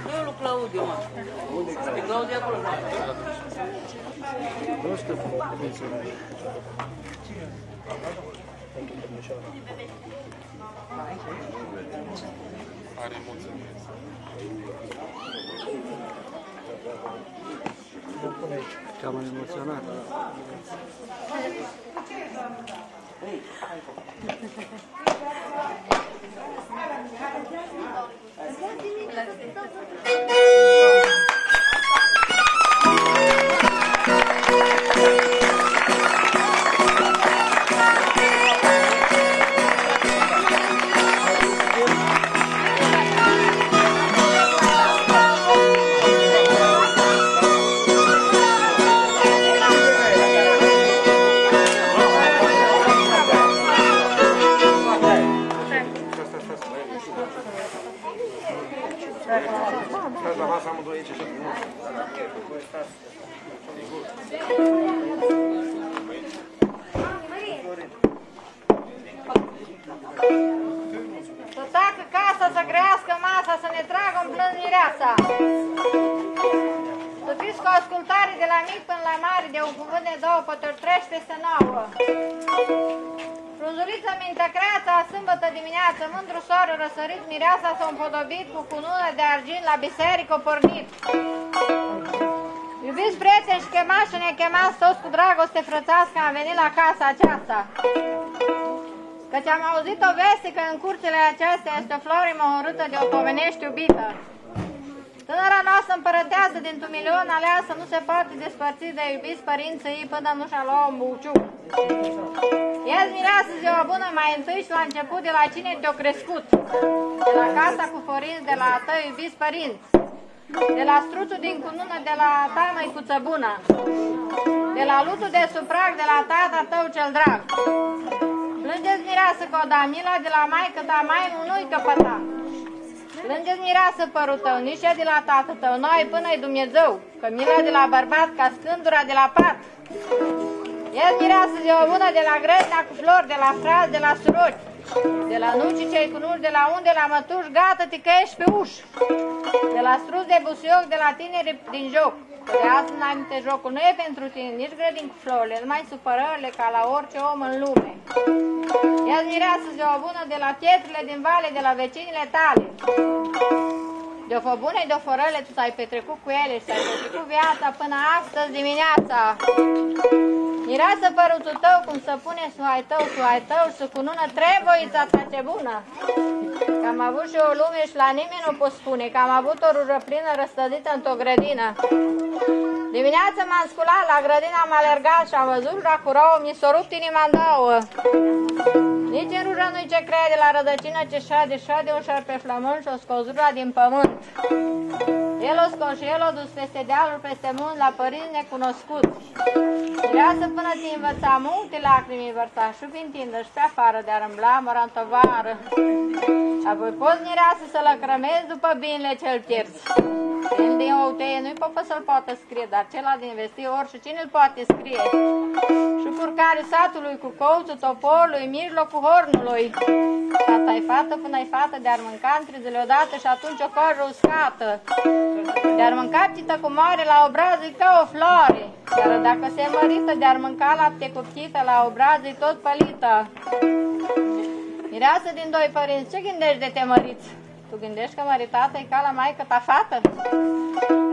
Nu lui Claudiu, mă. E Claudiu acolo. Nu știu cum se vede. Are emoții. Cam emoționat. Să tacă casa, să grească masa, să ne tragă în plânireața. Să fiți cu ascultare de la mic până la mare, de un cuvânt de două, pături treci peste nouă. Frunzuliță mintea creața, sâmbătă dimineață, mândru soară răsărit, mireasa s-a împodobit, cu cunună de argint la biserică pornit. Iubiți prieteni și chemați și ne chemați toți cu dragoste frățească, am venit la casa aceasta. Căci am auzit o veste că în curțile acestea este o floare mohorâtă de o pomenești iubită. Tânăra noastră împărăteasă dintr-un milion aleasă nu se poate despărți de iubiți părinții ei până nu și-a luat un buciuc. Ia-ți mireasă ziua bună mai întâi și la început de la cine te-o crescut. De la casa cu forinți, de la tăi iubiți părinți. De la struțul din cunună, de la ta măicuță bună. De la lutul de suprag, de la tata tău cel drag. Plângeți mireasă că o da mila, de la maică ta mai nu-i căpăta. Plângeți mireasă părul tău, nici ea de la tatăl tău, noi până-i Dumnezeu, că mila de la bărbat ca scândura de la pat. Ia-ți mireasă ziua bună de la grădina cu flori, de la frați, de la surori, de la nucii cei cu nuri, de la unde la mătuși, gata-te că ești pe uș. De la struț de busuioc, de la tineri din joc. Că de azi înainte jocul nu e pentru tine, nici grădin cu florile, numai supărările ca la orice om în lume. Ia-ți mireasă ziua bună de la pietrele din vale, de la vecinile tale. De-o fă bune, de-o fă răle, tu s-ai petrecut cu ele și s-ai petrecut viața până astăzi dimineața. Mireasă părutul tău, cum să pune suai tău și să cunună trebuița ta ce bună. Că am avut și o lume și la nimeni nu pot spune, că am avut o rujă plină răstădită într-o grădină. Dimineața m-am sculat, la grădină am alergat și am văzut ruja cu rouă, mi s-o rupt inima în două. Nici în rujă nu-i ce crede, la rădăcină ce șade un șarpe flământ și o scos ruja din pământ. El o scos și el o dus peste dealuri, peste munți, la părinți necunoscuți. Mireasă până te învăța multe lacrimi vărsa și prin tindă și pe afară de-ar îmbla mărantovară. Apoi poți mireasă să lăcrămezi după binele cel pierzi. El din outeie nu-i popă să-l poată scrie, dar cel din vesti orice cine îl poate scrie. Și curcare satului cu colțul toporului, mijlocul hornului. Tata-i fată până-i fată, de-ar mânca între zile odată și atunci o cojă uscată. De-ar mânca ptită cu mare la obrază-i ca o floare. Iar dacă se mărită, de-ar mânca lapte cu ptită la obrază-i tot pălită. Mireasă din doi părinți, ce gândești de te măriți? Tu gândești că măritată e ca la maică ta fată?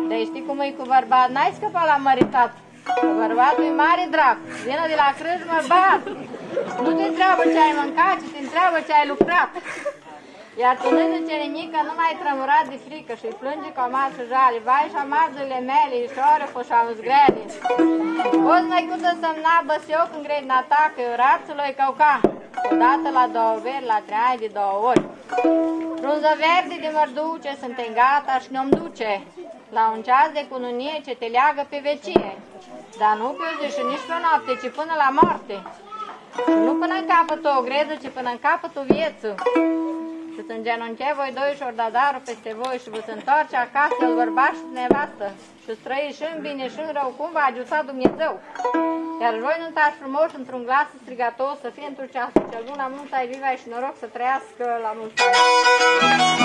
De știi cum e cu bărbat, n-ai scăpat la măritat. Că bărbatul e mare drac, vină de la crâșmă, bat. Nu te întreabă ce ai mâncat, ci te întreabă ce ai lucrat. Iar tu nu zice nimic, că nu mai trămurat de frică și-i plânge cu amar și jale. Vai și amarzile mele, ișoară cu și-am zgrele. Poți măicuță să-mi nabă eu când grădina ta, că eu rațului căuca. Odată la două veri, la 3 ani de 2 ori. Frunză verde de mărduce, suntem gata și ne-om duce la un ceas de cununie ce te leagă pe vecie. Dar nu pe o zi și nici pe o noapte, ci până la moarte. Și nu până în capătul o greză, ci până în capătul vieții. Și-ți îngenunche voi doi și-or da darul peste voi și vă-ți întoarce acasă, îl bărbați și nevastă. Și-ți trăi și în bine și în rău, cum v-a ajutat Dumnezeu. Iar voi nuntași frumoși într-un glas strigator, să fie într-un ceasul cel bun, la mulți ai viva și noroc să trăiască la mulți ani.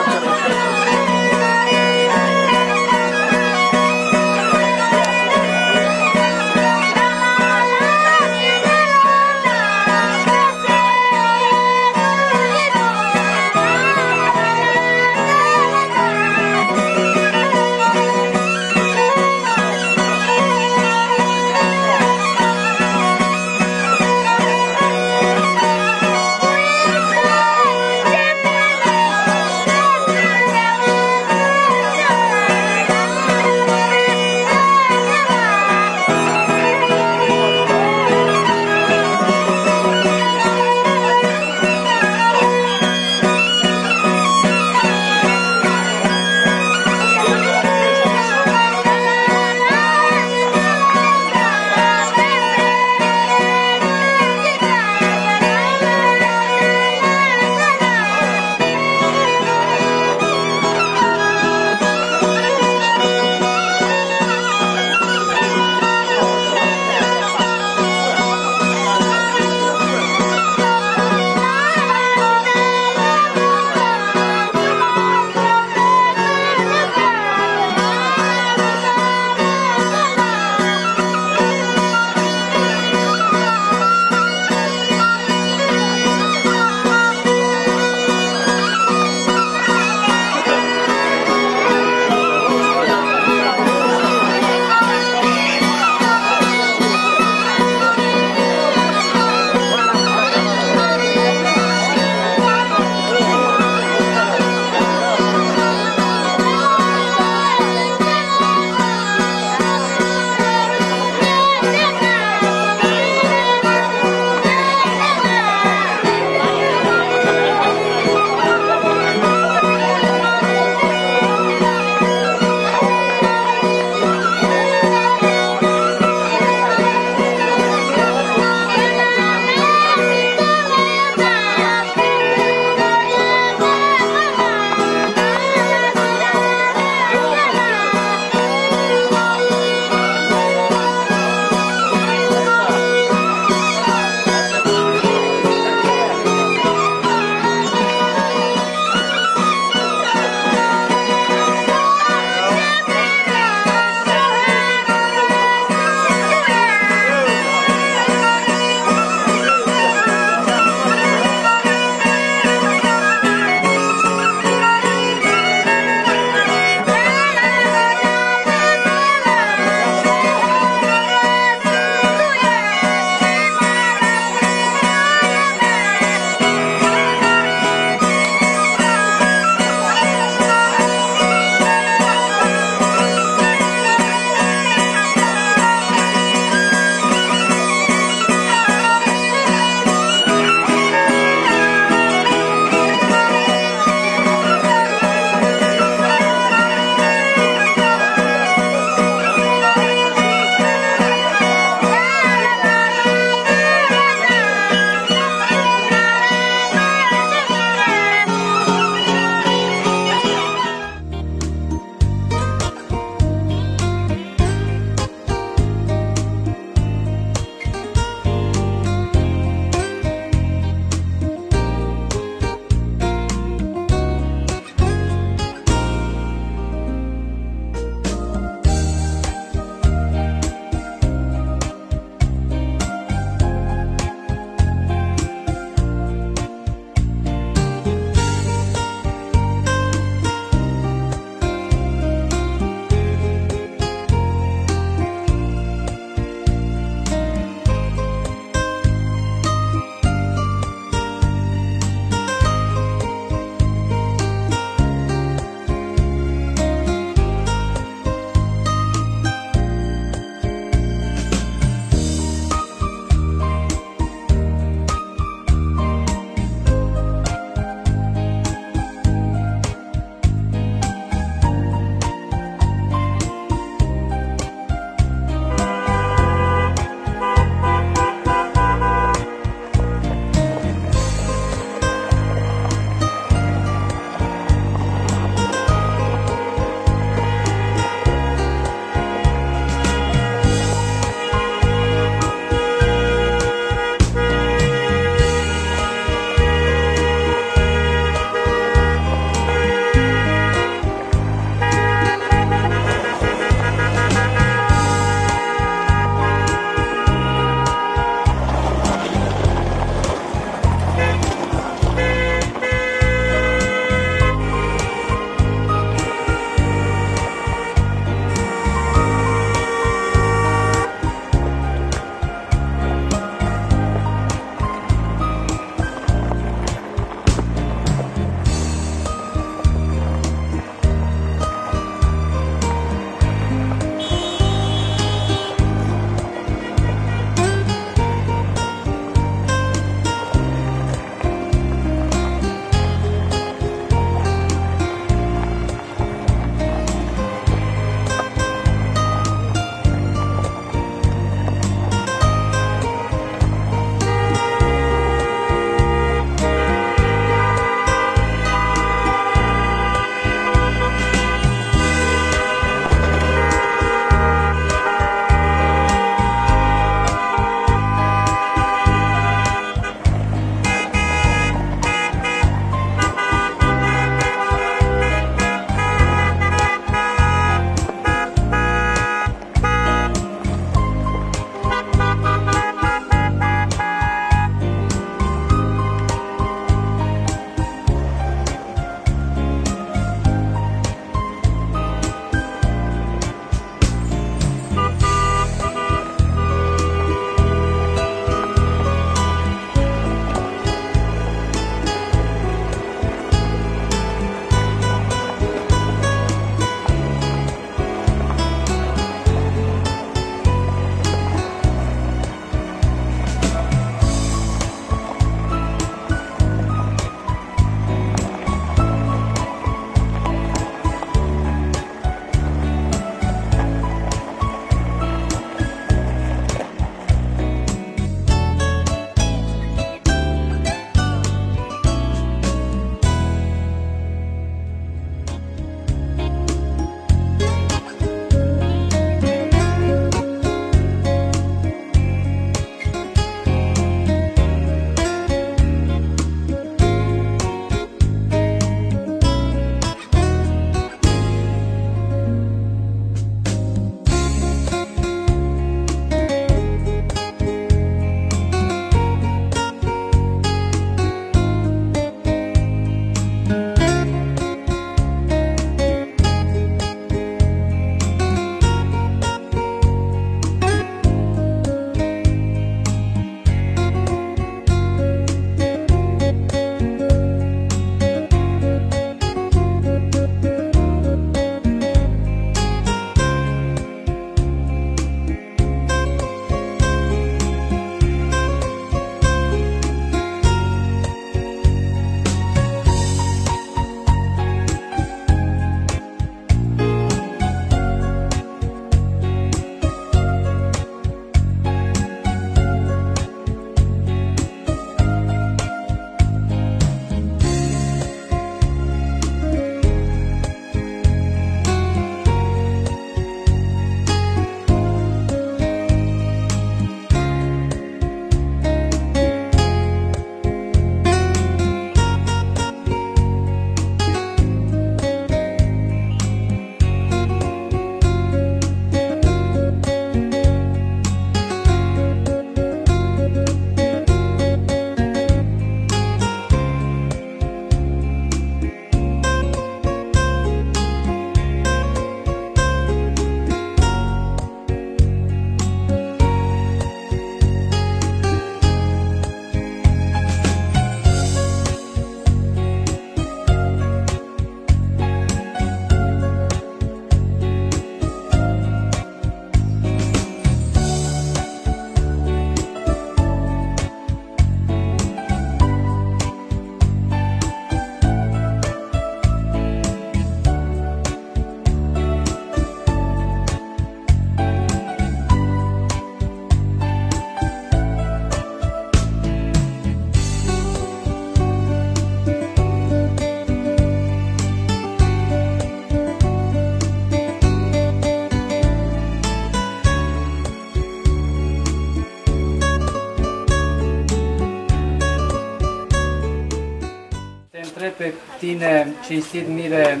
pe tine, cinstit mire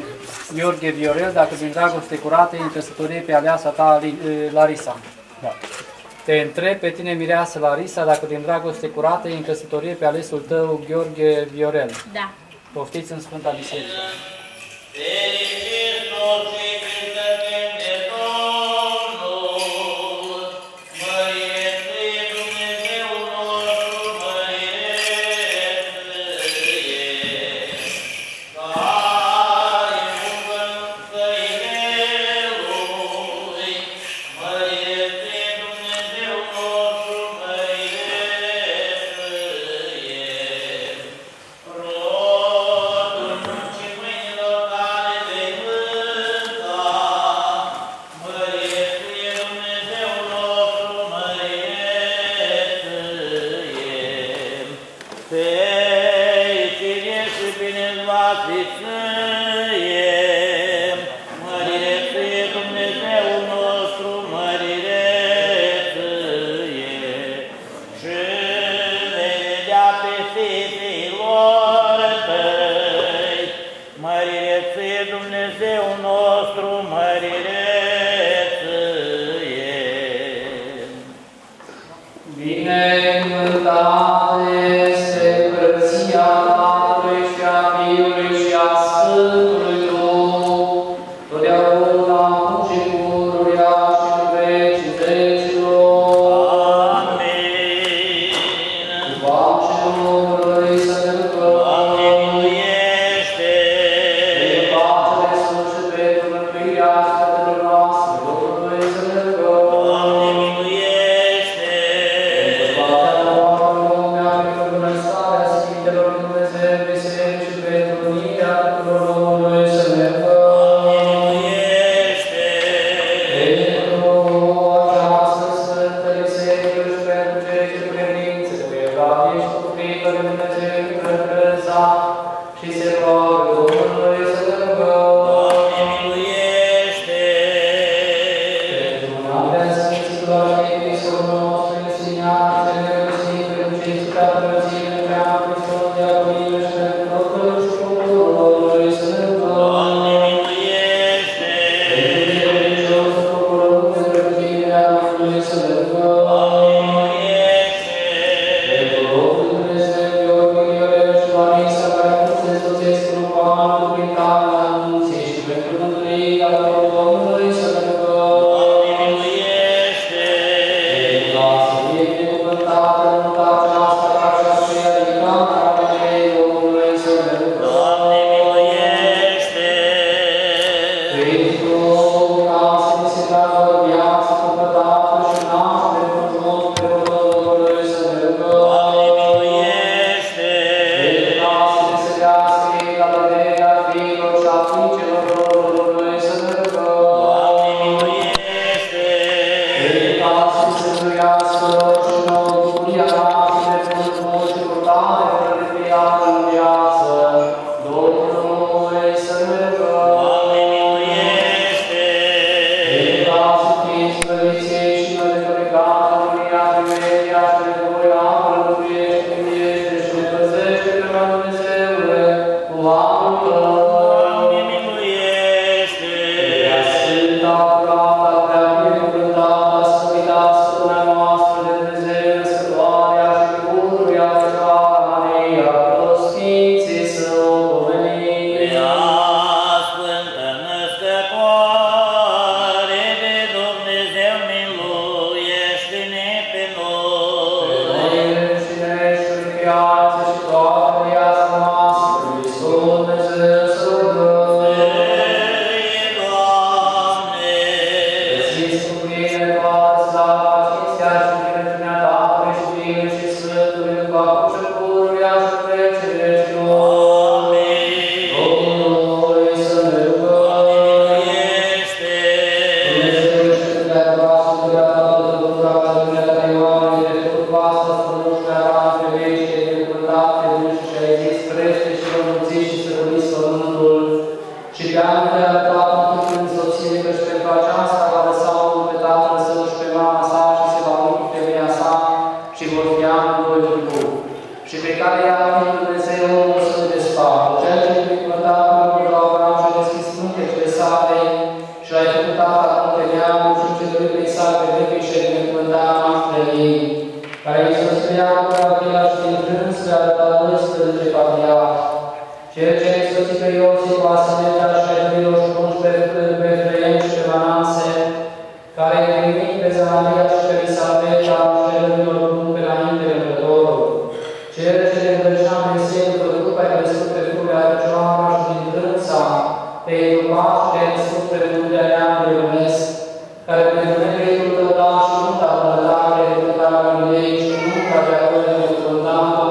Gheorghe Viorel, dacă din dragoste curată în căsătorie pe aleasa ta Larisa. Da. Te întreb pe tine, mireasă Larisa, dacă din dragoste curată în căsătorie pe alesul tău Gheorghe Viorel. Da. Poftiți în Sfânta Biserică. fi și binecuvântarea noastră ei, care îi susținea cu același din trânsul la 12 patriarhi, cel ce îi soții pe Iosif, Asimeta și Edvilor și 11 pe Efraim și pe Manase, care îi primit pe Zanaria și pe Elisabeta și Edvilor bun pe înainte Răbdătorul, cel ce le îmbrăcea Meseiul făcut pe Hristos pe frurea Fecioara și din trânsa, pe Edupat și pe Hristos pe frurea neamului lumesc, care pentru meritul tău da și nunta bunătate, nunta Galilei și nunta pe acolo necuvântat-o,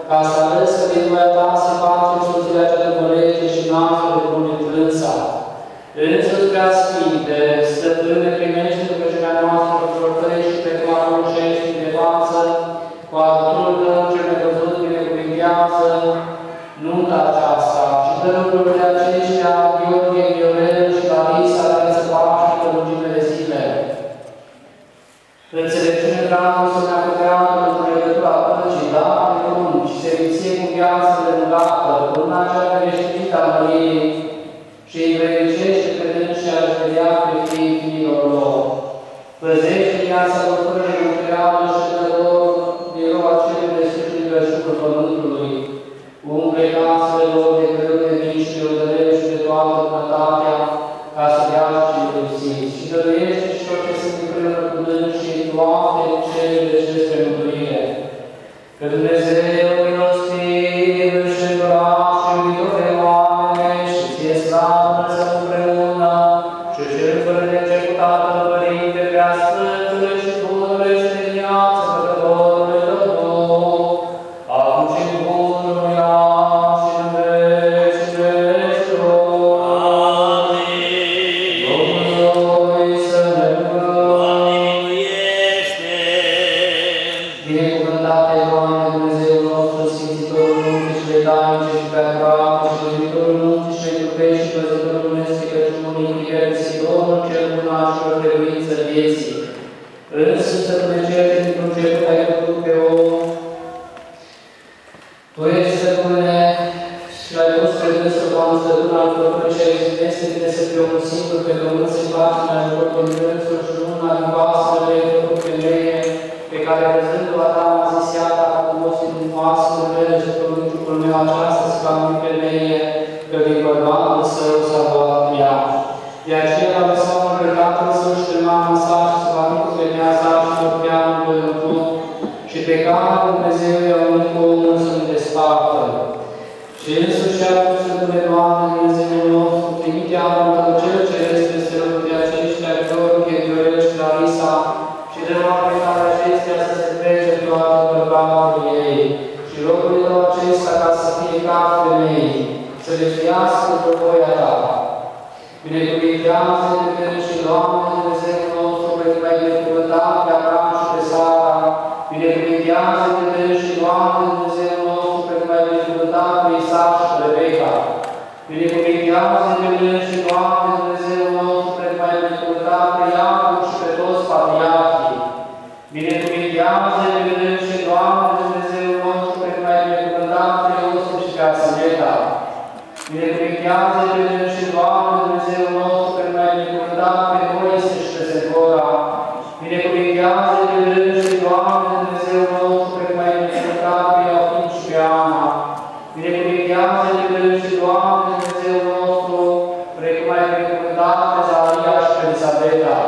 ca să arăți că din voia ta se face soțirea cea tămărește și naștere de bun din trânsa. Însuți prea Sfinte, Stăpâne, primește după cerea noastră rugătorii și pe clarul cești de față, cu ajutorul tău cel nevăzut binecuvintează nunta aceasta și dă lucrurile aceștia, Gheorghe, Viorel și Larisa, care să facă pe lungimele zile. Înțelepciune dragoste neapăreată pentru legătura păcii, da, de lung și seminție cu viață lungată, cu una cea creștinită a Măriei și îi vrednicește pe dâns și a-și vedea pe fiii fiilor lor. Păzește viața lor fără de lucreală și de lor din rău acelui de sus din gășurul pământului. Umple casele lor de greu de mici, de odărele și de toată bunătatea, ca să dea și iubiți. Și dăruiește și tot ce sunt împreună cu dâns și toate cele de aceste mântuire. Că Dumnezeu milostiv și îndurat și iubitor de oameni și ție slavă să împreună și cel fără de începutată Părinte prea Sfântului și Bunului și de viață Păcătorului tău, acum și în pururea și în veci veșilor. Amin. Domnului să ne miluiește. Binecuvântate, Doamne, Dumnezeul nostru, Sfințitorul Lumii și Vedainice și pe Abraham și Iubitorul Lumii și Iubei și Păzitorul Dumnezeu Crăciunii, Mărturisitorul cel bun al și orbeluință vieții. Însuși să Dumnezeu dintr-un început ai făcut pe om. Tu ești Stăpâne și l-ai pus pe dânsul Doamne Stăpân al făcării și ai zis, este bine să fie unul singur pe pământ să-i faci în ajutor din dânsul și una din vasele ei făcut femeie, pe care văzându-o Adam a zis, iată, acum o să din vasul mele și pe lucrul meu aceasta să cam din femeie, că din bărbatul său s-a luat ea. De aceea a lăsat un păcatul său și pe mama sa și să va cu femeia sa și vorbea în tot, și pe care Dumnezeu i-a unit cu omul să nu despartă. Și însuși a pus în Doamne Dumnezeul nostru, trimite anul tău cel ceresc peste locul de aceștia, Gheorghe, Viorel și Larisa, și de oameni care acestea să se trece toate bărbatul ei, și locul tău acesta ca să fie ca femei, să le fiască după voia ta. Binecuvintează-te pe și Doamne Dumnezeul nostru, pe care ai binecuvântat pe Abraham și pe Sara. Binecuvintează-te pe și Doamne Dumnezeul nostru, pe care ai binecuvântat pe Isaac și pe Rebecca. Binecuvintează-te pe și Doamne Dumnezeul nostru, pe care ai binecuvântat pe Iacov și pe toți patriarhii. Binecuvintează-te pe și Doamne Dumnezeul nostru, pe care ai binecuvântat pe Iosif și pe Asimeta. Binecuvintează-te și Doamne Dumnezeul nostru, pe care ai binecuvântat pe Moise și pe Zebora. Binecuvintează-te și Doamne Dumnezeul nostru, pe care ai binecuvântat pe Iachim și pe Ana. Binecuvintează-te și Doamne Dumnezeul nostru, precum ai binecuvântat pe Zaharia și pe Elisabeta.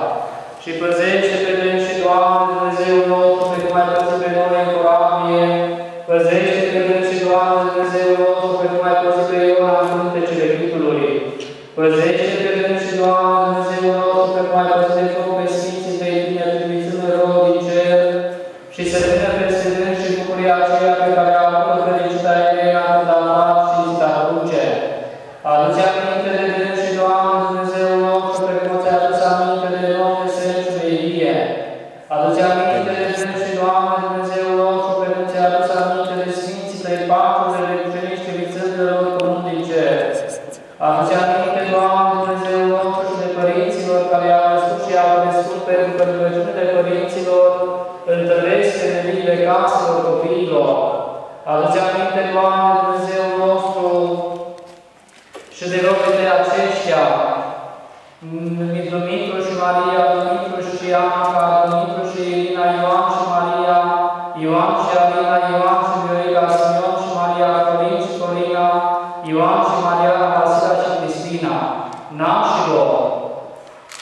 Și păzește-te și Doamne Dumnezeul nostru, precum ai păzit pe noi în corabie. Păzește-te și Doamne Dumnezeul nostru, precum ai păzit pe Iona în cântecele Chipului. Păzește-te și Doamne Dumnezeul nostru, precum ai păzit pe foc pe Sfinții tăi bine, trimițând rău din cer, și să vină peste dâns și bucuria aceea pe care a avut-o fericită Elena când a luat Sfințita Cruce. Adu-ți aminte de dâns și Doamne Dumnezeul nostru, precum ți-a adus aminte de Domnul Sfântul de Ilie. Adu-ți aminte de dâns și Doamne Dumnezeul nostru, precum ți-a adus aminte de Sfinții tăi 40 de ucenici trimițând de lor pământ din cer. Adu-ți aminte, Doamne Dumnezeul nostru, și de părinților care i-au născut și i-au crescut, pentru că rugăciunile părinților întăresc temerile caselor copiilor. Adu-ți aminte, Doamne Dumnezeul nostru, și de rogele aceștia, Dumitru și Maria, Dumitru și Ana, Dumitru și Irina, Ioan și Maria, Ioan și Alina, Ioan și Viorica, Simeon și Maria, Florin și Florina, Ioan și Maria, Vasila și Cristina, nașilor,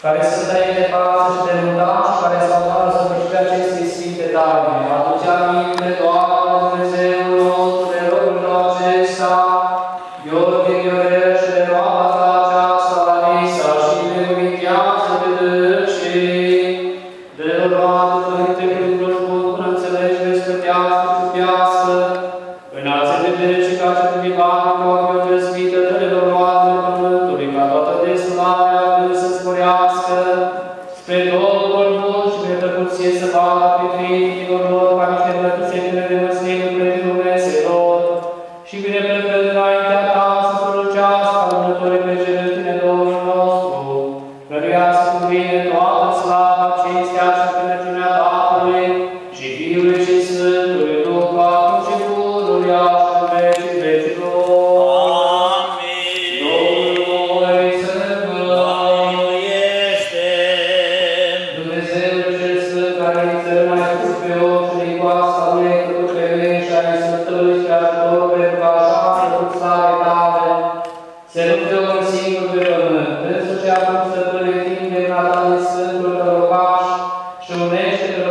care sunt ai de pază și de lăudat și care s-au dat răsăvârșirea acestei sfinte taine. Aduce aminte, Doamne Dumnezeul nostru, de rogul acesta, Gheorghe Gheorel și de roaba ta aceasta, Larisa, și binecuvintează pe dânsii, de roadă, Părinte Hristos, până înțelegi, răspătească și piască, până a se vedere și ca ce divana, ca o preosvită, tălelor roadele pământului, ca toată deslarea, să sporească, spre Domnul bun și pe plăcuție să vadă pe fiilor lor, ca niște plăcuțetele de măslinul pe Dumnezeilor, și bineplăcând înaintea ta să strălucească alămânătorii pe jertfine Domnul nostru, căruia să cuvine toată slava, cinstea și plinăciunea Tatălui și Fiului și Sfântului Duh, acum și pururea și în vecii vecilor. Amin. Domnul să Mântuiește! Dumnezeul cel Sfânt, care din țărâna ai făcut pe om și din coasta lui ai făcut pe mine și ai sfântului și ajutor, pentru că așa a făcut slavei tale, se rupe un singur pe pământ, însuși acum stăpâne timp de Natale Sfântul Tălocaș și unește pe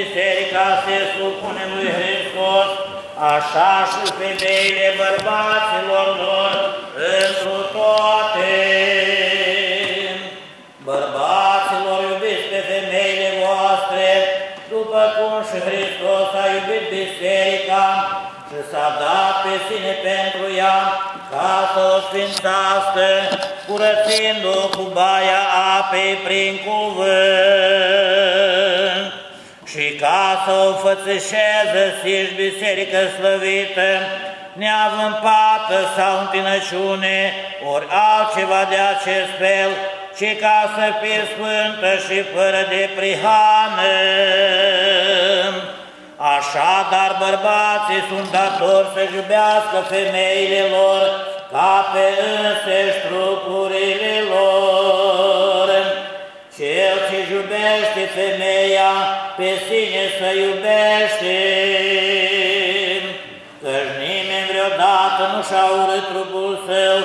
biserica se supune lui Hristos, așa și femeile bărbaților lor întru toate. Bărbaților, iubiți pe femeile voastre, după cum și Hristos a iubit biserica și s-a dat pe sine pentru ea, ca să o sfințească, curățindu-o cu baia apei prin cuvânt, și ca să o fățișeze siși biserică slăvită, neavâmpată sau întinăciune, ori altceva de acest fel, ci ca să fie sfântă și fără de prihană. Așadar, bărbații sunt datori să iubească femeile lor ca pe înseși trupurile lor. Cel ce iubește femeia, pe sine să iubește, căci nimeni vreodată nu și-a urât trupul său,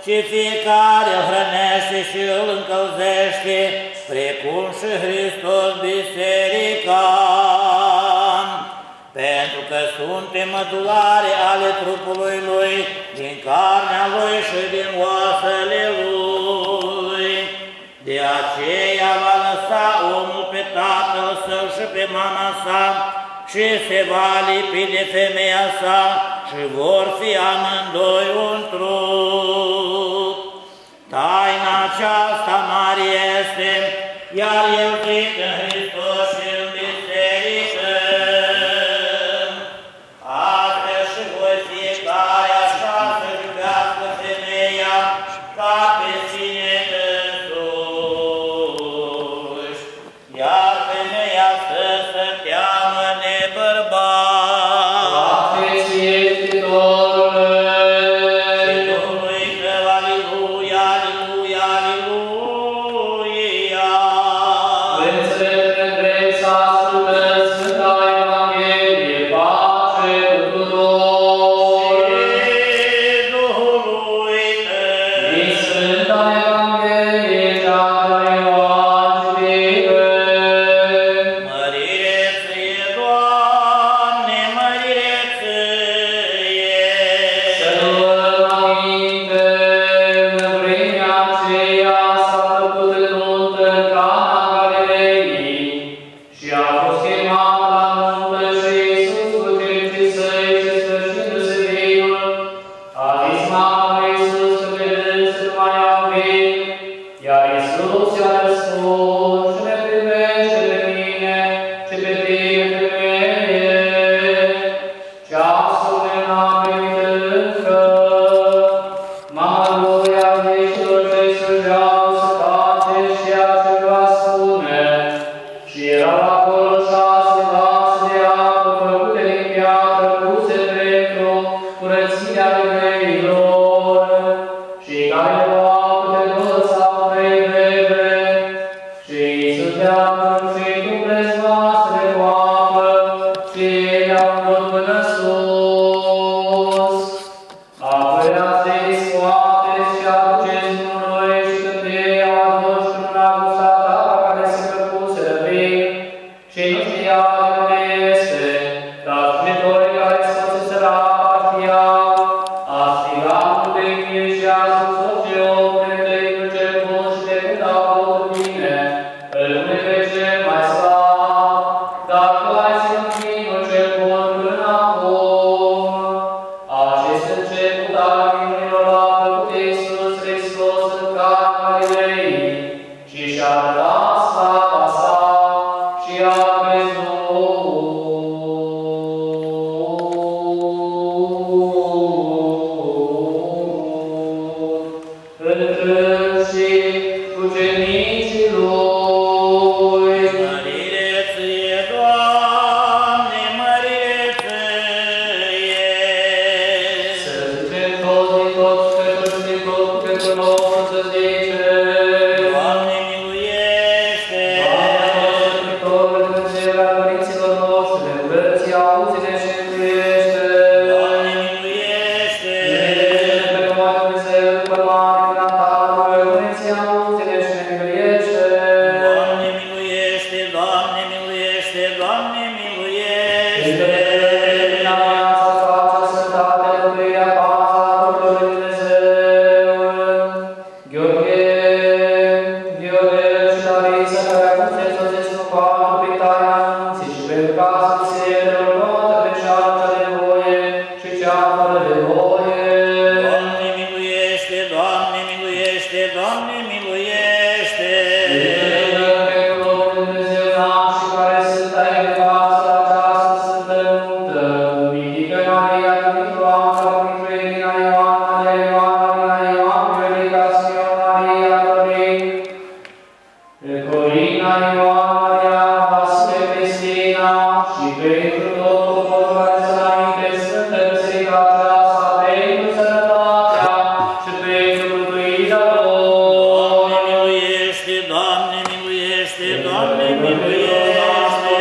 ci fiecare îl hrănește și îl încălzește, precum și Hristos biserica. Pentru că suntem mădulare ale trupului Lui, din carnea Lui și din oasele Lui. De aceea va lăsa omul pe tatăl său și pe mama sa și se va lipi de femeia sa și vor fi amândoi un trup. Taina aceasta mare este, iar eu zic în Hristos și în biserică. Astfel și voi fiecare așa să iubească femeia ca pe sine însuși, iar femeia să se teamă de bărbat. Și Domnului tău, aleluia, aleluia, aleluia. Doamne, miluiește! Doamne, pentru tot poporul care se înainte Sfântă Biserica aceasta, pentru sănătatea și pentru mântuirea lor. Doamne miluiește, Doamne miluiește, Doamne miluiește.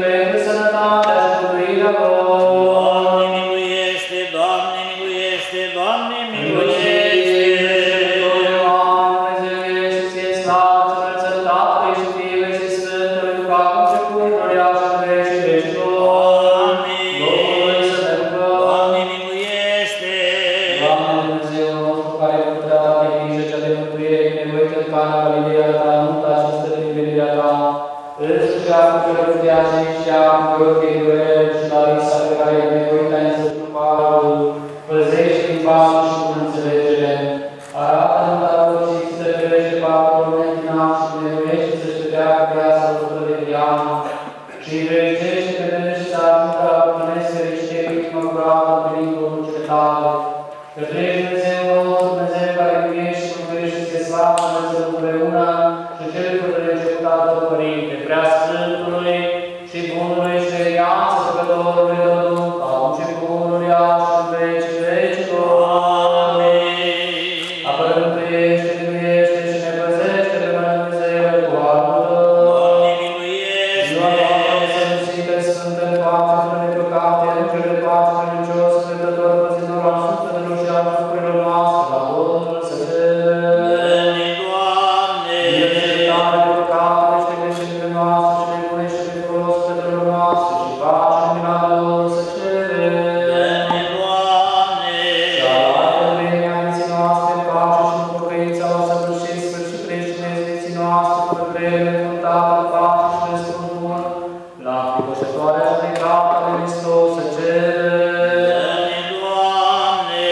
Pentru sănătatea și mântuirea lor. Doamne miluiește, Doamne miluiește, Doamne miluiește. Doamne miluiește. Păzește din pasul și cu înțelegere, arată-mi dator și să crește patul neîntinat și nevoiește să-și treacă viața lor de viață și învelicește pe mine și să ajungă la pămânesc fericite victimă curată prin poruncile tale. Că tu ești Dumnezeu nostru, Dumnezeu care iubești și mântuiești și se slavă Dumnezeu împreună și cel fără de început al tău, Părinte, prea Sfântului și Bunului și de viață Sfăcătorului Tău, acum și pururia și în veci vecilor. Apără-mântuiește, miluiește și ne păzește pe noi, Dumnezeu, cu harul Tău. Doamne miluiește. Ziua Doamne, să nu ține Sfântă în pace, fără de păcate, Înger de pace, credincios, Sfântător, păzitor al sufletelor și al trupurilor noastre, la Domnul să Dă-ne, Doamne. iertare de păcate, și de greșelile noastre și de bune și de folos sufletelor noastre și pace în mila lor să Dă-ne, Doamne. și arată vremea vieții noastre în pace și în pocăința o să duceți sfârșit creștinezi vieții noastre, fără vreme, mântată în pace și răspuns bun, la înfricoșătoarea judecată de Hristos să Dă-ne, Doamne.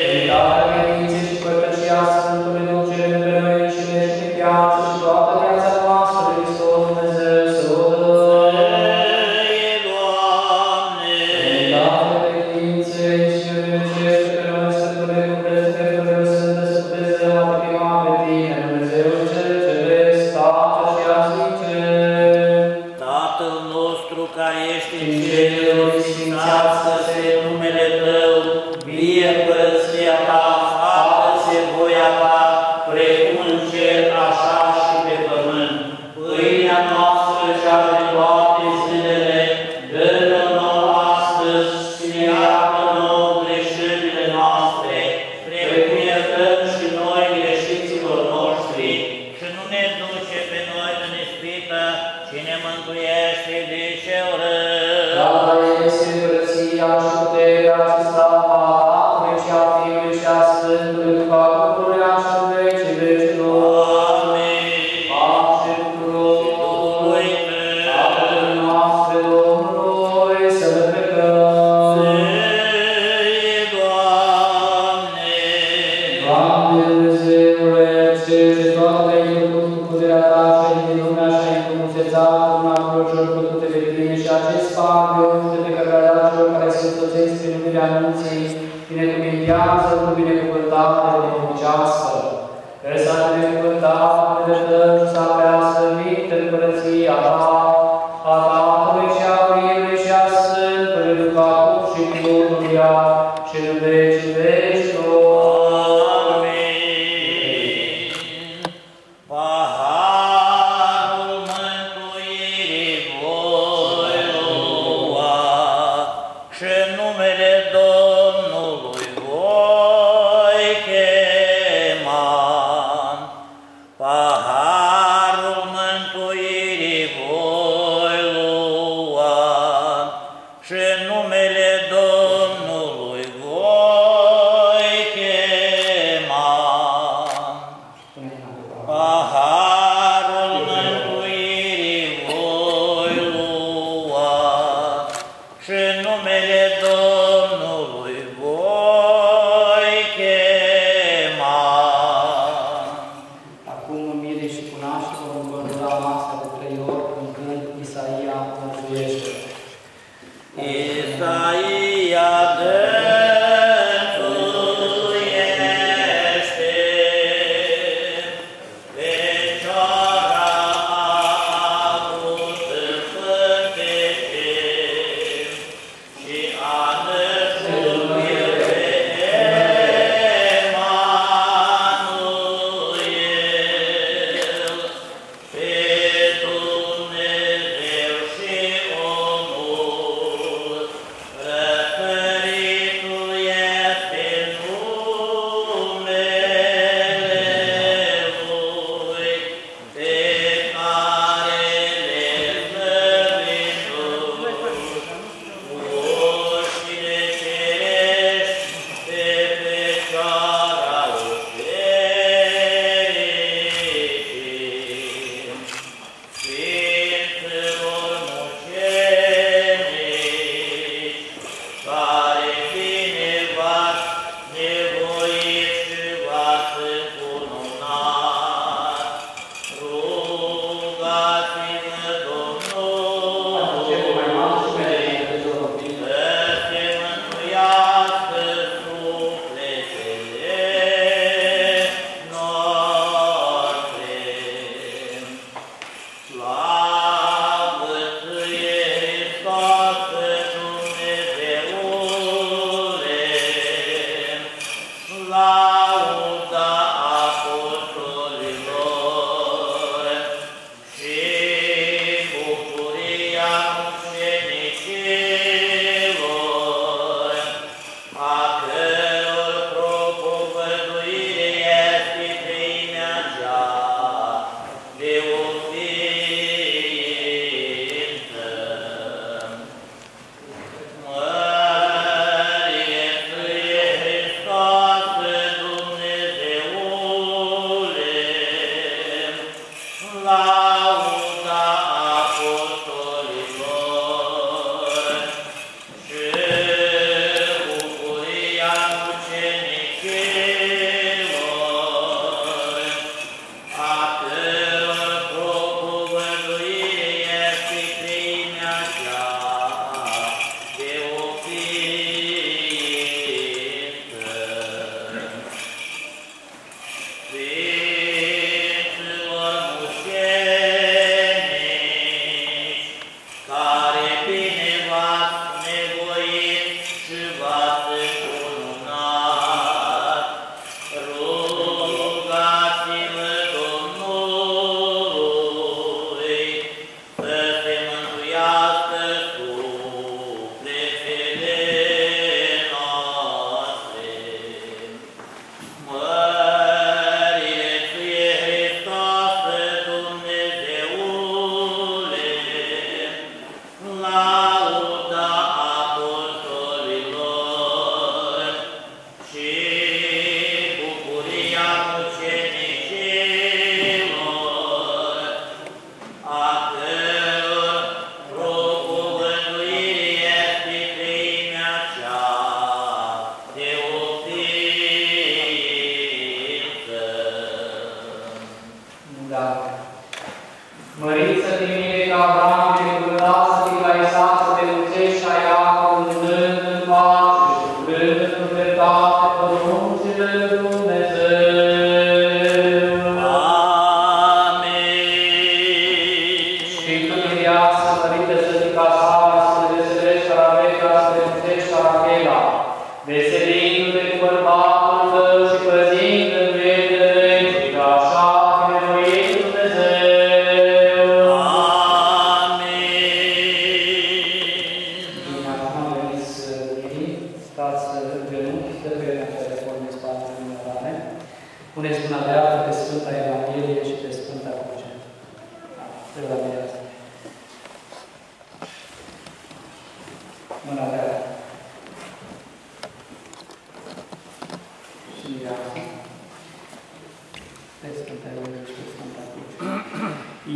Cântarea credinței și părtășia Sfântului Ducere între noi înșine și în viață și toată viața noastră de Hristos Dumnezeu să o dă. Dă-ne, Doamne. Cântarea credinței și învelicește pe noi Sfântule cu prezbiterul Sfântă să Dumnezeu a te chema pe tine, Dumnezeu cel ceresc, Tată și a zice. Tatăl nostru care ești în ceruri, sfințească-se numele Tău, vie împărăția Ta, facă-se voia Ta, precum în cer, așa și pe pământ. Pâinea noastră cea de toate zilele, dă-ne nouă astăzi și ne iartă nouă greșelile noastre, precum iertăm și noi greșiților noștri. Și nu ne duce pe noi în ispită, ci ne mântuiește de cel rău. Tata este împărăția și puterea și slava Tatălui și a Fiului și a Sfântului Duh, pururea și în vecii vecilor. Amin. Pace tuturor, Tatăl noastre Domnului, să ne plecăm. Să-i, Doamne. Doamne Dumnezeule, ce toate ai făcut cu puterea Ta și ai din lumea și ai înfrumusețat lumea cu celor făcute de Tine și acest paviu de care ai dat celor care se însoțesc prin numirea anunții, binecuvintează cu binecuvântare duhovnicească. Că s-a binecuvântat de dăm și s-a preasăvit în împărăția Ta, a Tatălui și a Fiului și a Sfântului Duh, acum și pururia și în vecii vecilor. Amin. Paharul mântuirii voi lua și în numele Domnului voi chema.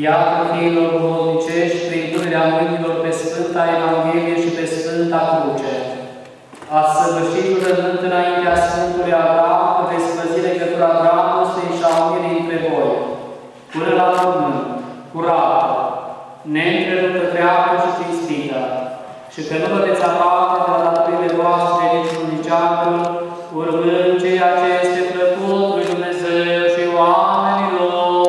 Iată fiilor duhovnicești, prin punerea mâinilor pe Sfânta Evanghelie și pe Sfânta Cruce, ați săvârșit jurământ înaintea Sfântului Avram că veți păzi legătura dragostei și a unirii între voi, până la pământ, curată, neîntreruptă, dreaptă și cinstită, și că nu vă veți abate de la datorile voastre niciun nicealtul, urmând ceea ce este plăcut lui Dumnezeu și oamenilor.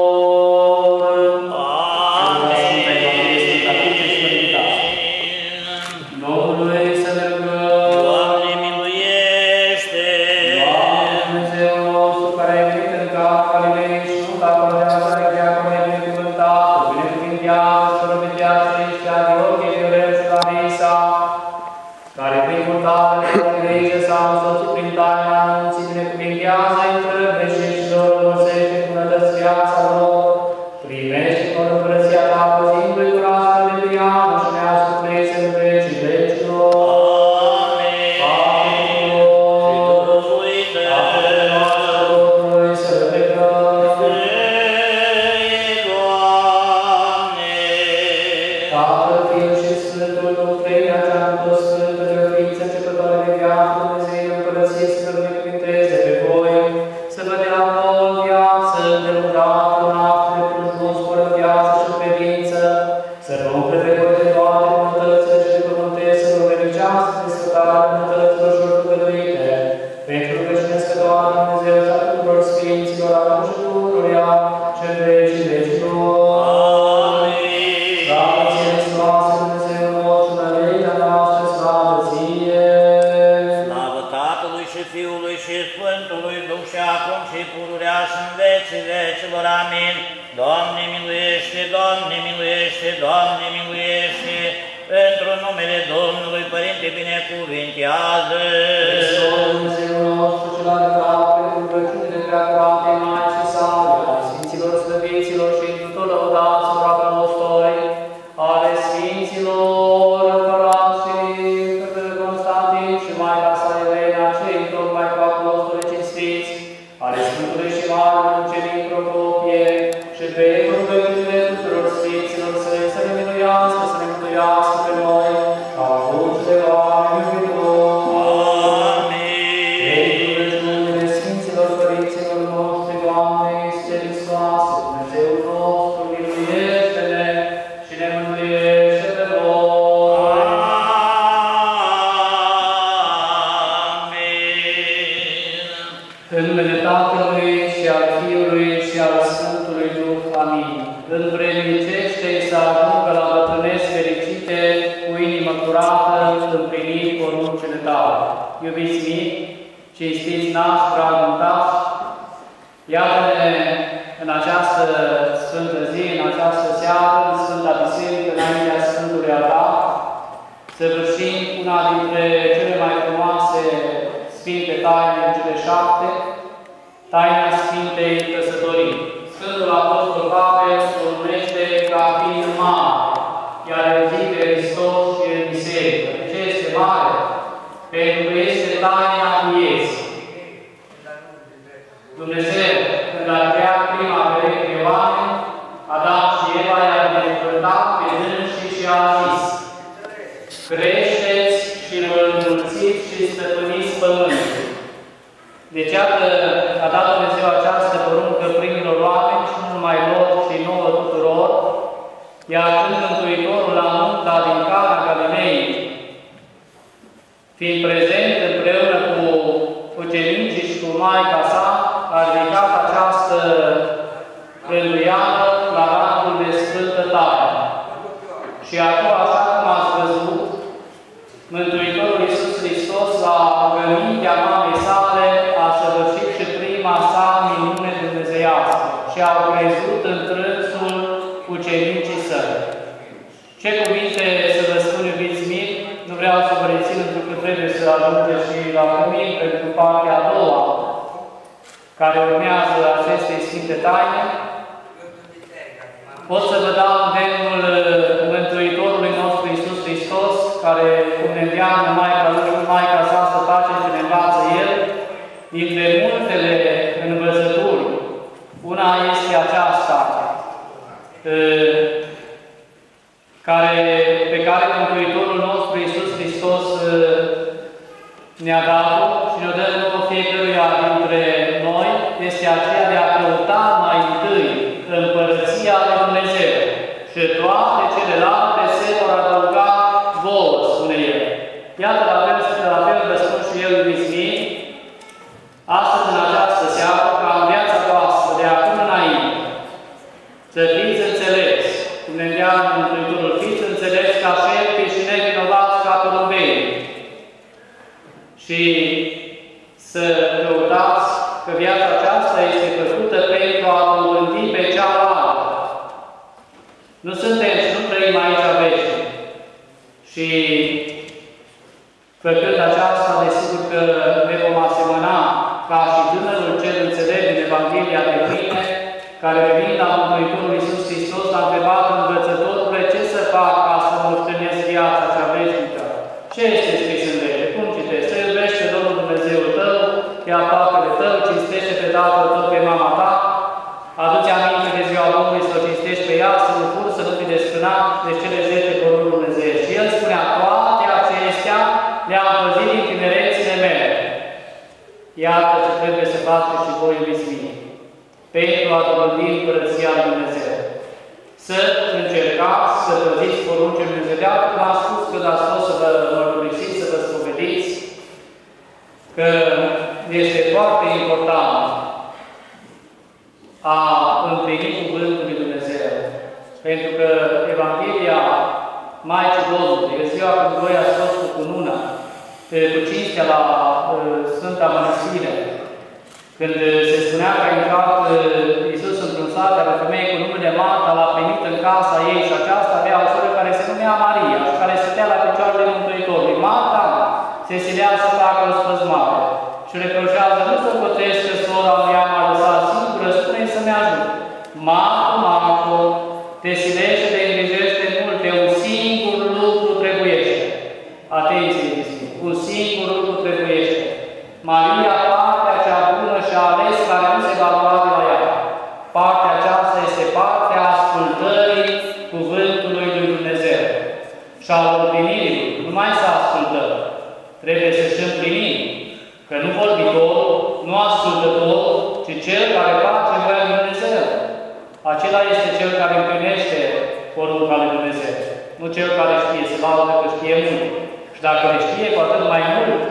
care prin purtare de grijă s-au însoțit prin taina anunții, binecuvintează întrăveștilor, învățește cu bunătăți viața lor, primește-o în împărăția ta, păzindu-i curată de priană și neascundeți în vecii vecilor. Amin. Apele noastre Domnului să le plecăm. Tatăl, Fiul și Sfântul Duh, Treimea cea tot Sfântă, Ființă începătoare de viață, Dumnezeu, împărăție să vă binecuvânteze pe voi, să vă dea nouă viață, de lungată, noapte, de frumos, fără viață și credință, să vă umple pe voi de toate bunătățile și de pământezi, să vă velicească de scătarea bunătăților și oricăduite, pentru că cine scătoare Dumnezeu și a tuturor Sfinților, acum și tururia, și în vecii vecilor. Amin. miluiește, Doamne, miluiește, pentru numele Domnului, Părinte, binecuvintează. Hristos, Dumnezeul nostru, cel adevărat, pentru rugăciunile preacurate, Maicii sale, ale Sfinților Slăviților și întru lăudaților apostoli, ale Sfinților Părații, Constantin și Maica sa Elena, cei tocmai cu apostoli cinstiți, ale Sfântului și Marele Ucenic Procopie, și pe rugăciunile tuturor Sfinților Săi, să ne miluiască, să ne mântuiască pe noi, ca acum de oameni iubitori. Amin. Pe rugăciunile Sfinților Părinților noștri, Doamne Iisuse Hristoase, Dumnezeul nostru, miluiește-ne și ne mântuiește pe noi. În numele Tatălui și al Fiului și al Sfântului Duh. Amin. Învrednicește-i să ajungă la bătrânesc fericite, cu inimă curată, împlinind poruncile tale. Iubiți mii, cinstiți nași, fragmentați, iată-ne în această sfântă zi, în această seară, în Sfânta Biserică, înaintea Sfântului Altar, săvârșind una dintre cele mai frumoase Sfinte taine în cele 7, taina Sfintei Căsătorii. Sfântul Apostol Pavel o numește ca fiind mare, iar el zice Hristos și în Biserică. De ce este mare? Pentru că este taina vieții. Dumnezeu, când a creat prima pereche de oameni, Adam și Eva i-a binecuvântat pe dânsii și a zis: creșteți și vă înmulțiți și stăpâniți pământul. Deci, iată, a dat Dumnezeu această poruncă primilor oameni și nu numai lor, ci nouă tuturor, iar când Mântuitorul la nunta din Cana Galilei, fiind prezent împreună cu ucenicii și cu Maica sa, a ridicat această rânduială la rangul de Sfântă Taină. Și acum, așa cum ați văzut, Mântuitorul Iisus Hristos, la rugămintea mamei sale, a săvârșit și prima sa minune dumnezeiască și au crezut în trânsul ucenicii săi. Ce cuvinte să vă spun, iubiți mii, nu vreau să vă rețin, pentru că trebuie să ajungeți și la cuvânt pentru partea a doua, care urmează acestei Sfinte Taine. Pot să vă dau îndemnul Mântuitorului nostru Iisus Hristos, care, cum ne îndeamnă Maica sa să facem ce ne învață El, dintre multele învățături, una este aceasta, pe care Mântuitorul nostru Iisus Hristos ne-a dat-o și ne-o dă nouă fiecăruia dintre noi, este aceea de a căuta mai întâi Împărăția lui Dumnezeu și toate celelalte se vor adăuga vouă, spune El. Iată, la fel vă spun și eu, iubiți mii, astăzi, în această seară, ca în viața voastră, de acum înainte, să fiți înțelepți, cum ne îndeamnă Mântuitorul, fiți înțelepți ca șerpi și nevinovați ca porumbei. Și să căutați că viața aceasta este făcută pentru a dobândi pe cealaltă. Nu suntem și nu trăim aici veșnic. Și făcând aceasta, desigur că ne vom asemăna ca și tânărul cel înțelept din Evanghelia de mâine, care venind la Mântuitorul Iisus Hristos a întrebat învățătorule ce să fac ca să moștenesc viața cea veșnică. Ce este scris în lege? Cum citești? Să iubești pe Domnul Dumnezeul tău, pe aproapele tău, cinstește pe tatăl tău, pe mama ta, aduce aminte de ziua Domnului să o cinstești pe ea, să nu furi, să nu fi desfrânat de cele 10 porunci Dumnezeu. Și el spunea, toate acestea le-am păzit din tinerețile mele. Iată ce trebuie să faceți și voi, iubiți mine, pentru a dobândi Împărăția lui Dumnezeu. Să încercați să păziți poruncile Lui Dumnezeu. De altfel, cum am spus când ați fost să vă mărturisiți, să vă spovediți, că este foarte important a împlini cuvântul lui Dumnezeu. Pentru că Evanghelia Maicii Domnului, în ziua când voi ați fost cu cununa, cu cinstea la Sfânta Mănăstire, când se spunea că a intrat Iisus într-un Sate, o femeie cu numele Marta, l-a primit în casa ei și aceasta avea o soră care se numea Maria și care stătea la picioarele Mântuitorului. Marta se silea să facă o spăzmare și reproșează, nu să pătresc că sora mea m-a lăsat singură, spune-i să-mi ajut. Marco, Marco, te silește, te îngrijește multe, un singur lucru trebuiește. Atenție, discipli, un singur lucru trebuiește. Maria, partea cea bună și-a ales care nu se va lua de la ea. Partea aceasta este partea ascultării Cuvântului lui Dumnezeu și a împlinirii. Nu mai să ascultăm, trebuie să-și împlinim. Că nu vorbitorul, nu ascultătorul, ci cel care face voia lui Dumnezeu. Acela este cel care împlinește porunca lui Dumnezeu. Nu cel care știe, se laudă că știe mult. Și dacă le știe cu atât mai mult,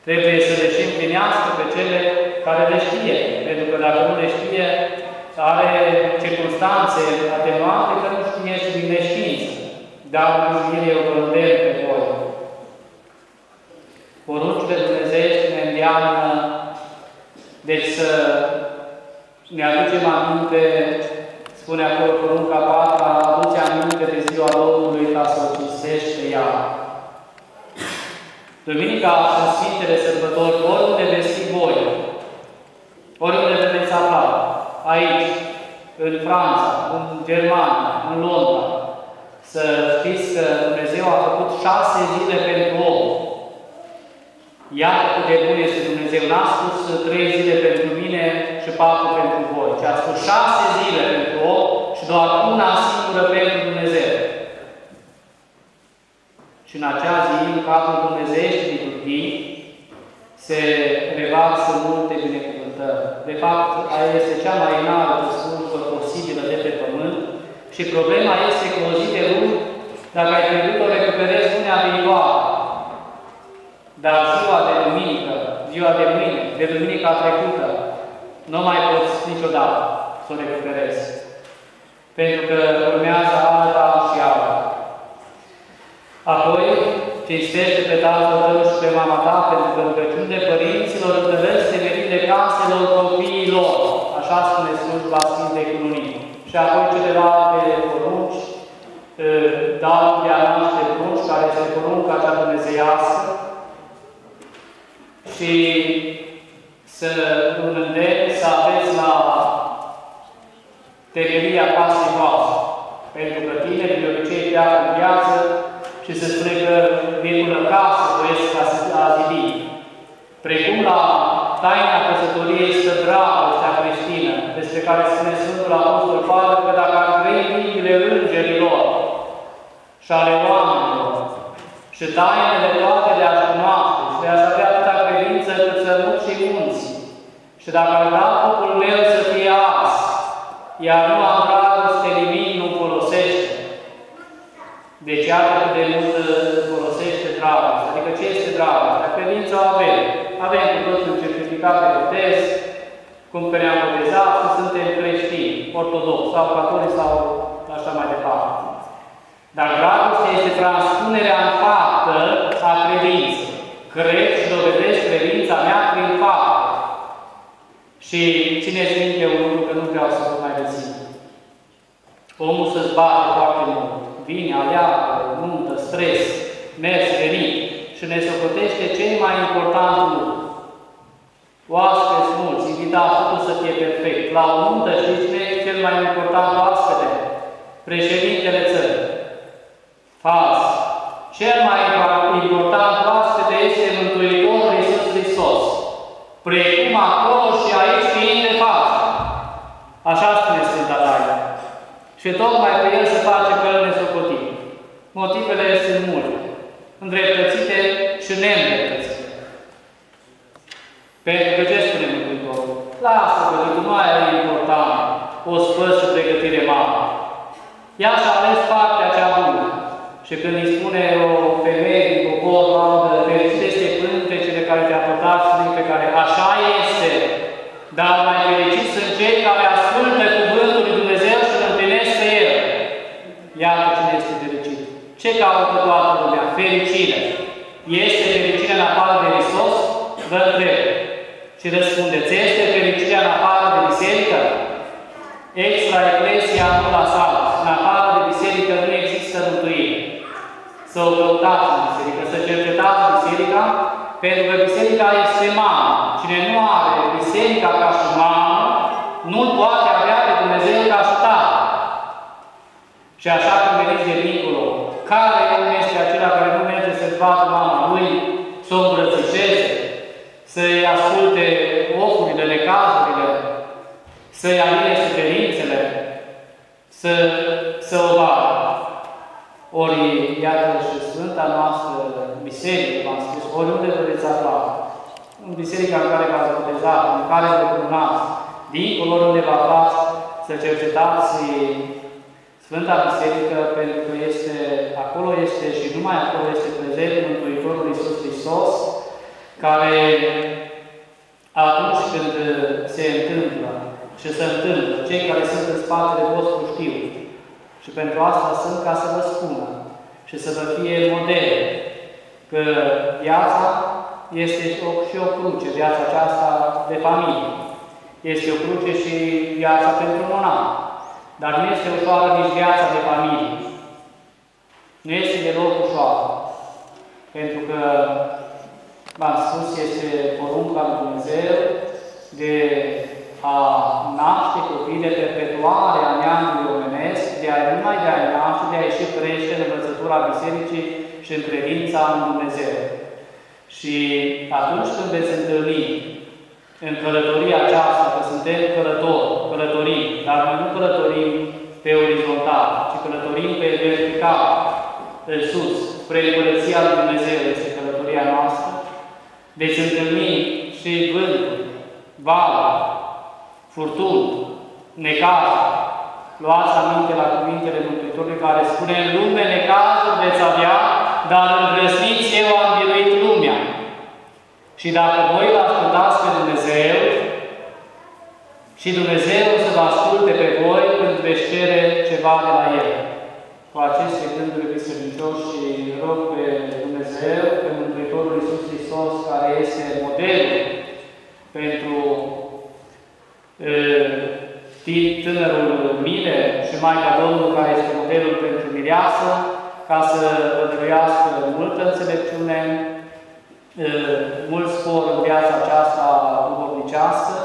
trebuie să le și împlinească pe cele care le știe. Pentru că dacă nu le știe, are circunstanțe atenuante că nu știe și din neștiință. Dar mântuirea eu vă îndemn pe voi. Poruncile dumnezeiești ne îndeamnă, deci să ne aducem aminte, spune acolo porunca 4, aduce aminte de ziua Domnului ca să o cinstești pe ea. Duminica în Sfintele Sărbători, oriunde veți fi voi, oriunde veți afla, aici, în Franța, în Germania, în Londra, să știți că Dumnezeu a făcut 6 zile pentru om. Iată cât de bun este Dumnezeu. N-a spus 3 zile pentru mine și 4 pentru voi, ci a spus 6 zile pentru om și doar una singură pentru Dumnezeu. Și în acea zi, în cadrul dumnezeieștii liturghii, se revarsă multe binecuvântări. De fapt, aia este cea mai înaltă slujbă posibilă de pe pământ și problema este că o zi de luni, dacă ai trebuit o recuperezi lunea viitoare, dar ziua de duminică, ziua de mâine, de duminica trecută, nu mai poți niciodată să o recuperezi. Pentru că urmează alta și alta. Apoi, cinstește pe tatăl tău și pe mama ta, pentru că rugăciunile părinților întăresc temerile caselor copiilor. Așa spune slujba Sfintei Cununii. Și apoi celelalte porunci, datul de a naște prunci, care este porunca cea dumnezeiască, și să îl îndemn să aveți la temelia casei voastre. Pentru că tinerii de obicei pleacă în viață și se spune că virgulă casă voiesc ca să a zidi. Precum la taina căsătoriei stă dragostea creștină, despre care spune Sfântul Apostol Pavel că dacă ar trăi inimile îngerilor și ale oamenilor și tainele toate de a-și cunoaște și de a-și avea atâta credință cât sărut și munți, și dacă ar da focul meu să fie ars, iar nu am dragoste, nimic nu folosește. Deci iată cât de mult folosește dragoste. Adică ce este dragostea? Credință o avem. Avem cu toți un certificat de botez, cum că ne-am botezat, că suntem creștini, ortodoxi sau catolici sau așa mai departe. Dar dragostea este transpunerea în faptă a credinței. Cred și dovedesc credința mea prin faptă. Și țineți minte un lucru că nu vreau să vă mai rețin. Omul se zbate foarte mult. Vine, aleargă, muntă, stres, mers, venit și ne socotește cel mai important lucru. Oaspeți mulți, invitați, totul să fie perfect. La o nuntă, știți ce e cel mai important oaspete? Președintele țării. Fals. Cel mai important oaspete este Mântuitorul Iisus Hristos. Precum acolo și aici fiind de față. Așa spune Sfânta Taină. Și tocmai pe el se face căl nesocotit. Motivele sunt multe, îndreptățite și neîndreptățite. Pentru că ce spune Mântuitorul? Lasă că nu mai are important o spăs și pregătire mare. Ea și-a ales partea cea bună. Și când îi spune o femeie din popor, laudă, fericite este pântecele care te-a purtat și pe care așa este, dar mai fericiți sunt cei care ascultă cuvântul lui Dumnezeu și îl împlinesc pe el. Iată cine este fericit. Ce caută toată lumea? Fericire. Este fericire în afară de Hristos? Vă întreb. Și răspundeți, este fericirea în afară de biserică? extra eclesia nu la salt. În afară de biserică nu există mântuire. Să o căutați în biserică, să cercetați biserica, pentru că biserica este mamă. Cine nu are biserica ca și mamă, nu poate avea pe Dumnezeu ca și tată. Și așa cum veniți de dincolo, care om este acela care nu merge să-și vadă mama lui, să o îmbrățișeze, să-i asculte ofurile, necazurile, să-i aline suferințele, să o vadă. Ori, iată și Sfânta noastră biserică, v-am spus, oriunde vă veți afla, în biserica în care v-ați botezat, în care vă curunați, dincolo unde vă aflați, să cercetați Sfânta Biserică, pentru că acolo este și numai acolo este prezent Mântuitorul Iisus Hristos, care atunci când se întâmplă și se întâmplă, cei care sunt în spatele vostru știu. Și pentru asta sunt ca să vă spună și să vă fie model că viața este și o cruce, viața aceasta de familie. Este o cruce și viața pentru monah. Dar nu este ușoară nici viața de familie. Nu este deloc ușoară. Pentru că, v-am spus, este porunca lui Dumnezeu de a naște copii de perpetuare a neamului omenesc, numai de a naște, de a ieși crește în învățătura Bisericii și în credința în Dumnezeu. Și atunci când veți întâlni în călătoria aceasta, că suntem călătorii, dar noi nu călătorim pe orizontal, ci călătorim pe vertical, în sus, spre Împărăția lui Dumnezeu este călătoria noastră, veți întâlni și vântul, valul, furtuni, necazuri. Luați aminte la cuvintele Mântuitorului care spune: în lume necazuri veți avea, dar îndrăzniți, eu am biruit lumea. Și dacă voi îl ascultați pe Dumnezeu, și Dumnezeu o să vă asculte pe voi când veți cere ceva de la El. Cu aceste gânduri bisericoși și rog pe Dumnezeu, pe Mântuitorul Iisus Hristos, care este modelul pentru tânărul Mile și Maica Domnului, care este modelul pentru mireasă, ca să vă dăruiască multă înțelepciune, mult spor în viața aceasta duhovnicească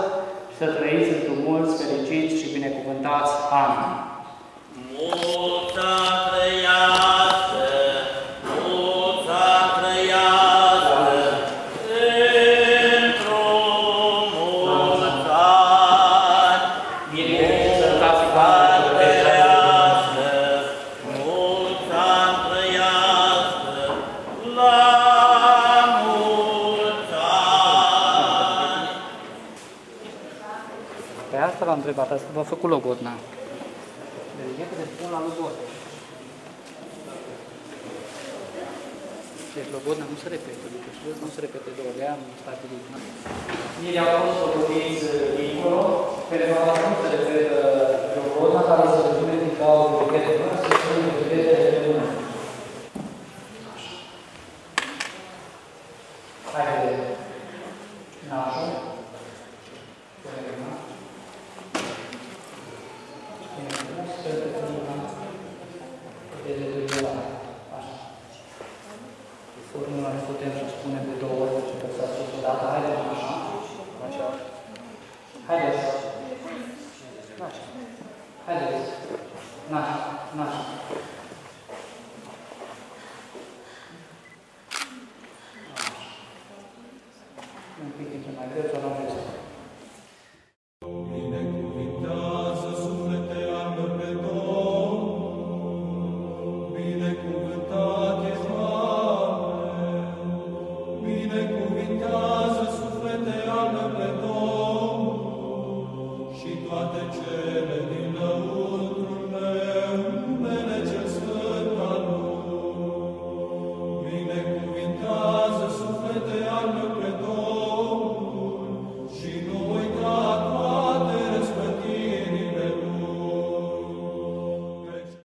și să trăiți într-un mulți, fericiți și binecuvântați ani. Mulța trăiască, mulța trăiască, într-un mulți ani. Mulța trăiască, mulța trăiască, la mulți ani. Pe asta l-am întrebat, asta v-a făcut logodna. Repede spun la logodna. Deci logodna nu se repete, după ce vezi, nu se repete două, de-aia am stabilit. Ei au fost logotiți dincolo, pentru că nu se repetă logodna, care se răzune din cauza de repete mână, se spune de repete de mână. Hai de nașul. Bine frumos, pentru că